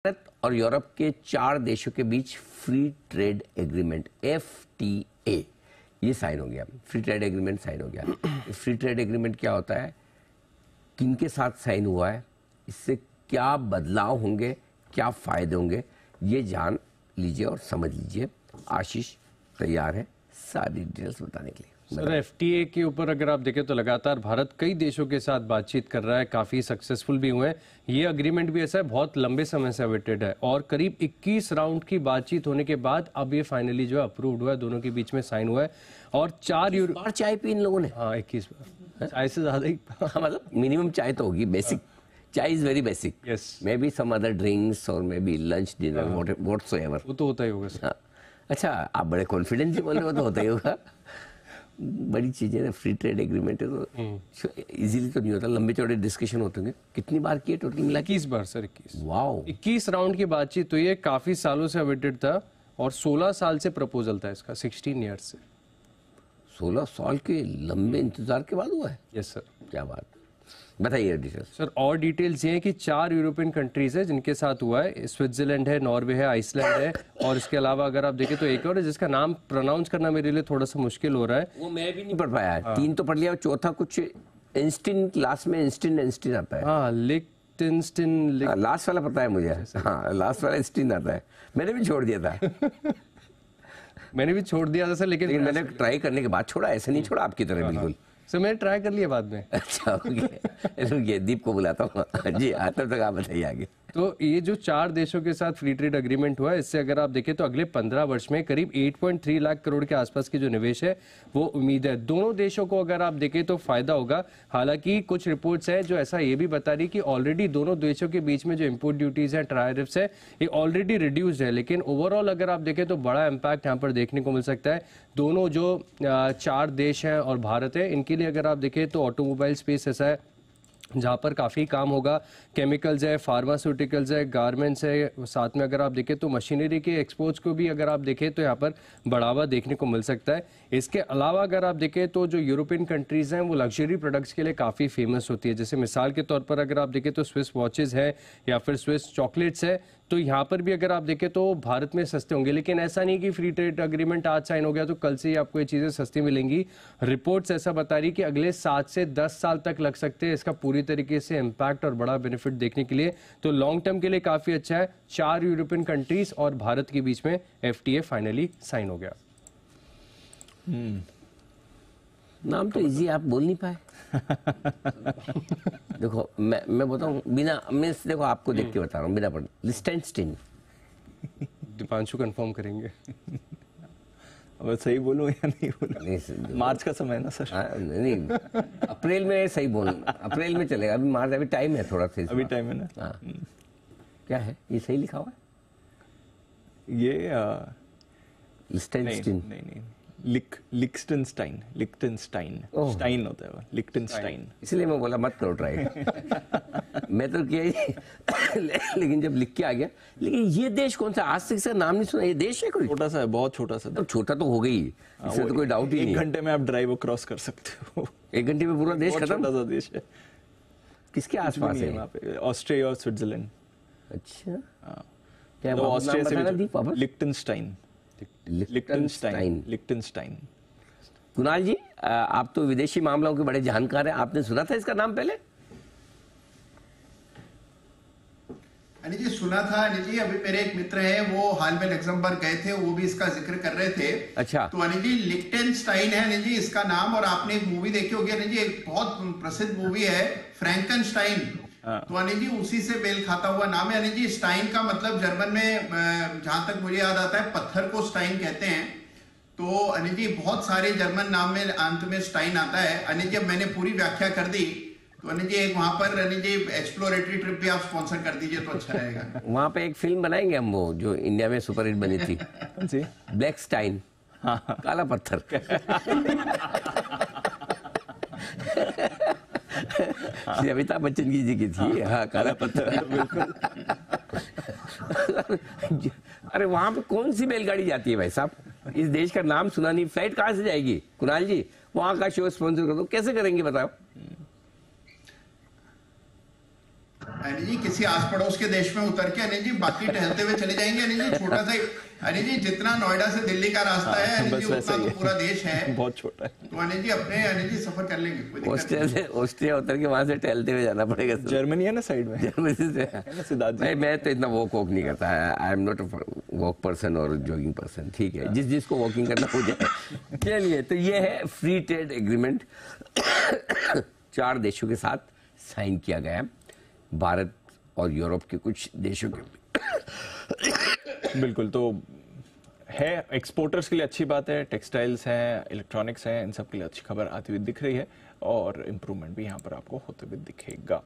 भारत और यूरोप के 4 देशों के बीच फ्री ट्रेड एग्रीमेंट FTA ये साइन हो गया। फ्री ट्रेड एग्रीमेंट साइन हो गया। फ्री ट्रेड एग्रीमेंट क्या होता है, किनके साथ साइन हुआ है, इससे क्या बदलाव होंगे, क्या फायदे होंगे, ये जान लीजिए और समझ लीजिए। आशीष तैयार है सारी डिटेल्स बताने के लिए। सर FTA के ऊपर अगर आप देखें तो लगातार भारत कई देशों के साथ बातचीत कर रहा है, काफी सक्सेसफुल भी हुए हैं। ये अग्रीमेंट भी ऐसा है बहुत लंबे समय से अवेटेड है और करीब 21 राउंड की बातचीत होने के बाद अब ये फाइनली जो है अप्रूव्ड हुआ है, दोनों के बीच में साइन हुआ है। और 4 बार चाय पी इन लोगों ने? हाँ 21 बार, चाय से ज्यादा ही मतलब मिनिमम चाय तो होगी, basic chai is very basic. Yes, maybe some other drinks और maybe lunch dinner whatsoever. वो तो होता ही होगा सर। अच्छा, आप बड़े कॉन्फिडेंस से बोल रहे हो, तो होता ही होगा। बड़ी चीजें ना, फ्री ट्रेड एग्रीमेंट है तो इजीली तो नहीं होता, लंबे चौड़े डिस्कशन होते होंगे। कितनी बार किए टोटल मिला? 21 बार सर, 21। वाओ, 21 राउंड की बातचीत हुई है, काफी सालों से अवेटेड था और 16 साल से प्रपोजल था इसका, 16 ईयर्स से। 16 साल के लंबे इंतजार के बाद हुआ है। Yes sir. क्या बात, बताइए डिटेल्स। सर और डिटेल्स ये हैं कि 4 यूरोपियन कंट्रीज है जिनके साथ हुआ है। स्विट्जरलैंड है, नॉर्वे है, आइसलैंड है और इसके अलावा अगर आप देखें तो एक और है जिसका नाम प्रोनाउंस करना मेरे लिए थोड़ा सा मुश्किल हो रहा है। वो मैं भी नहीं पढ़ पाया। 3 तो पढ़ लिया और चौथा कुछ इंस्टिन, लास्ट में इंस्टिन आता है। हाँ, लिक्टेनस्टीन। लास्ट वाला पता है मुझे। हाँ, लास्ट वाला इंस्टिन आता है। मैंने भी छोड़ दिया था। मैंने भी छोड़ दिया था सर, लेकिन मैंने ट्राई करने के बाद छोड़ा, ऐसे नहीं छोड़ा आपकी तरह बिल्कुल। सर मैंने ट्राई कर लिया बाद में। अच्छा, रुकिए दीप को बुलाता हूँ। जी हाँ, तब तक आप बताइए आगे। तो ये जो 4 देशों के साथ फ्री ट्रेड एग्रीमेंट हुआ है, इससे अगर आप देखें तो अगले 15 वर्ष में करीब 8.3 लाख करोड़ के आसपास की जो निवेश है वो उम्मीद है। दोनों देशों को अगर आप देखें तो फायदा होगा। हालांकि कुछ रिपोर्ट्स हैं जो ऐसा ये भी बता रही कि ऑलरेडी दोनों देशों के बीच में जो इम्पोर्ट ड्यूटीज है, टैरिफ्स है, ये ऑलरेडी रिड्यूस्ड है। लेकिन ओवरऑल अगर आप देखें तो बड़ा इम्पैक्ट यहाँ पर देखने को मिल सकता है। दोनों जो 4 देश हैं और भारत है, इनके लिए अगर आप देखें तो ऑटोमोबाइल स्पेस ऐसा है जहाँ पर काफ़ी काम होगा। केमिकल्स है, फार्मास्यूटिकल्स है, गारमेंट्स है, साथ में अगर आप देखें तो मशीनरी के एक्सपोर्ट्स को भी अगर आप देखें तो यहाँ पर बढ़ावा देखने को मिल सकता है। इसके अलावा अगर आप देखें तो जो यूरोपियन कंट्रीज़ हैं वो लग्जरी प्रोडक्ट्स के लिए काफ़ी फेमस होती है। जैसे मिसाल के तौर पर अगर आप देखें तो स्विस वॉचेज़ है या फिर स्विस चॉकलेट्स है, तो यहाँ पर भी अगर आप देखें तो भारत में सस्ते होंगे। लेकिन ऐसा नहीं कि फ्री ट्रेड एग्रीमेंट आज साइन हो गया तो कल से ही आपको ये चीज़ें सस्ती मिलेंगी। रिपोर्ट्स ऐसा बता रही कि अगले 7 से 10 साल तक लग सकते हैं इसका पूरी तरीके से इम्पैक्ट और बड़ा बेनिफिट देखने के लिए। तो लॉन्ग टर्म के लिए काफ़ी अच्छा है। 4 यूरोपियन कंट्रीज और भारत के बीच में FTA फाइनली साइन हो गया। नाम तो इजी, आप बोल नहीं पाए। देखो मैं बताऊं बिना, मैं देखो आपको देख के बता रहा हूँ बिना पढ़। लिस्टेनस्टीन। दीपांशु कंफर्म करेंगे। अब सही बोलूं या नहीं बोलूं? मार्च का समय है ना सर? नहीं, अप्रैल में सही बोल, अप्रैल में चलेगा। अभी मार्च, अभी टाइम है थोड़ा सा। अभी टाइम है ना? हाँ। क्या है ये, सही लिखा हुआ है ये? लिस्टेनस्टीन नहीं, लिक्टेनस्टाइन स्टाइन होता है वो, लिक्टेनस्टाइन। इसलिए मैं बोला मत करो ट्राई। मैं तो किया ही लेकिन जब लिख के आ गया। लेकिन ये देश कौन सा, आज तक इसका नाम नहीं सुना। ये देश है कोई? छोटा सा है, बहुत छोटा सा। तो छोटा तो हो गई, इसमें तो कोई डाउट ही नहीं। 1 घंटे में आप ड्राइव क्रॉस कर सकते हो। 1 घंटे में पूरा देश खत्म? छोटा सा देश है। किसके आसपास है वहाँ पे? ऑस्ट्रिया और स्विट्जरलैंड। अच्छा, क्या ऑस्ट्रिया से? लिक्टेनस्टाइन। कुणाल जी, आप तो विदेशी मामलों के बड़े जानकार हैं, आपने सुना था इसका नाम पहले? अनिल जी सुना था। अनिल जी अभी मेरे एक मित्र हैं, वो हाल में लग्जमबर्ग गए थे, वो भी इसका जिक्र कर रहे थे। अच्छा, तो अनिल जी लिक्टेनस्टाइन है अनिल जी इसका नाम। और आपने एक मूवी देखी होगी अनिल जी, एक बहुत प्रसिद्ध मूवी है फ्रैंकनस्टाइन। तो अनिल जी उसी से मेल खाता हुआ नाम है अनिल जी। स्टाइन का मतलब जर्मन में जहां तक मुझे याद आता है पत्थर को स्टाइन कहते हैं। तो अनिल जी बहुत सारे जर्मन नाम में अंत में स्टाइन आता है। अनिल जी अब मैंने पूरी व्याख्या कर दी, तो अनिल जी एक वहां पर अनिल जी एक्सप्लोरेटरी ट्रिप भी आप स्पॉन्सर कर दीजिए तो अच्छा रहेगा। वहां पे एक फिल्म बनाएंगे हम, वो जो इंडिया में सुपरहिट बनी थी, ब्लैक स्टाइन, काला पत्थर। अमिताभ बच्चन जी की थी। हाँ, काला पत्थर। बिल्कुल। अरे वहां पे कौन सी बैलगाड़ी जाती है भाई साहब? इस देश का नाम सुना नहीं, फ्लाइट कहां से जाएगी? कुणाल जी वहां का शो स्पॉन्सर कर दो, कैसे करेंगे बताओ? अनिल जी किसी आस पड़ोस के देश में उतर के अनिल जी बाकी टहलते हुए चले जाएंगे अनिल जी, छोटा सा अनिल जी जितना नोएडा से दिल्ली का रास्ता है अनिल जी उतना तो पूरा देश है, बहुत छोटा है। तो अनिल जी अपने अनिल जी सफर कर लेंगे, कोई दिक्कत नहीं। ऑस्ट्रिया उतर के वहां से टहलते हुए जाना पड़ेगा। जर्मनी है ना साइड में, जर्मनी से सिद्धार्थ जी। भाई मैं तो इतना वॉक नहीं करता है, I am not a walk person और जॉगिंग पर्सन, ठीक है, जिसको वॉकिंग करना हो जाए। चलिए, तो ये है फ्री ट्रेड एग्रीमेंट 4 देशों के साथ साइन किया गया है, भारत और यूरोप के कुछ देशों के। बिल्कुल, तो है एक्सपोर्टर्स के लिए अच्छी बात है, टेक्सटाइल्स हैं, इलेक्ट्रॉनिक्स हैं, इन सब के लिए अच्छी खबर आती हुई दिख रही है और इम्प्रूवमेंट भी यहाँ पर आपको होते हुए दिखेगा।